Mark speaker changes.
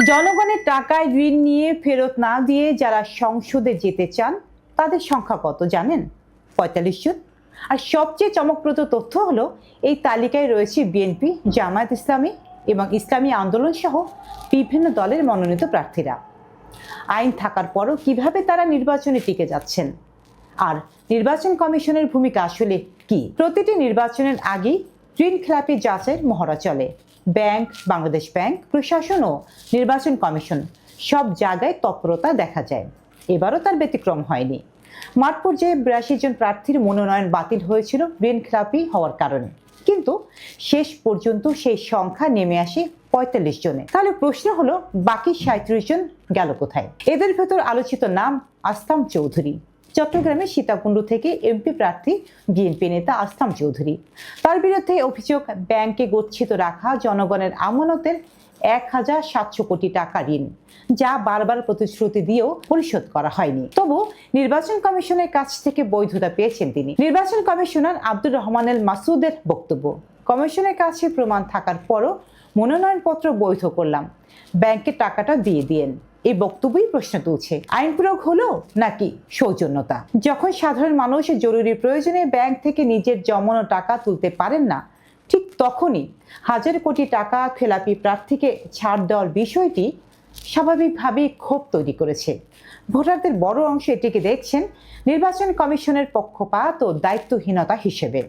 Speaker 1: জনগণের টাকায় ঋণ নিয়ে ফেরত না দিয়ে যারা সংসদে যেতে চান তাদের সংখ্যা কত জানেন? ৪৫ জন। আর সবচেয়ে চমকপ্রদ তথ্য হলো এই তালিকায় রয়েছে বিএনপি, জামায়াত ইসলামী এবং ইসলামী আন্দোলন সহ বিভিন্ন দলের মনোনীত প্রার্থীরা। আইন থাকার পরও কিভাবে তারা নির্বাচনে টিকে যাচ্ছেন? আর নির্বাচন কমিশনের ভূমিকা আসলে কি? প্রতিটি নির্বাচনের আগেই ঋণ খেলাপি যাচাইয়ের মহড়া চলে। ব্যাংক, বাংলাদেশ ব্যাংক, প্রশাসন ও নির্বাচন কমিশন সব জায়গায় তৎপরতা দেখা যায়। এবারও তার ব্যতিক্রম হয়নি। মাঠ পর্যায়ে ৮২ জন প্রার্থীর মনোনয়ন বাতিল হয়েছিল ঋণ খেলাপি হওয়ার কারণে, কিন্তু শেষ পর্যন্ত সেই সংখ্যা নেমে আসে ৪৫ জনে। তাহলে প্রশ্ন হলো, বাকি ৩৭ জন গেল কোথায়? এদের ভেতর আলোচিত নাম আসলাম চৌধুরী। চট্টগ্রামের সীতাকুণ্ড থেকে এমপি প্রার্থী বিএনপি নেতা আসলাম চৌধুরী। তার বিরুদ্ধে অভিযোগ, ব্যাংকে গচ্ছিত রাখা জনগণের আমানতের ১,৭০০ কোটি টাকা ঋণ, যা বারবার প্রতিশ্রুতি দিয়েও পরিশোধ করা হয়নি। তবু নির্বাচন কমিশনের কাছ থেকে বৈধতা পেয়েছেন তিনি। নির্বাচন কমিশনার আব্দুর রহমান মাসুদের বক্তব্য, কমিশনের কাছে প্রমাণ থাকার পরও মনোনয়নপত্র বৈধ করলাম, ব্যাংকে টাকাটা দিয়ে দিয়েন। এই বক্তব্যই প্রশ্ন তুলছে, আইন প্রয়োগ হলো নাকি সৌজন্যতা? যখন সাধারণ মানুষ জরুরি প্রয়োজনে ব্যাংক থেকে নিজের জমানো টাকা তুলতে পারেন না, ঠিক তখনই হাজার কোটি টাকা খেলাপি প্রার্থীকে ছাড় দেওয়ার বিষয়টি স্বাভাবিকভাবেই ক্ষোভ তৈরি করেছে। ভোটারদের বড় অংশ এটিকে দেখছেন নির্বাচন কমিশনের পক্ষপাত ও দায়িত্বহীনতা হিসেবে।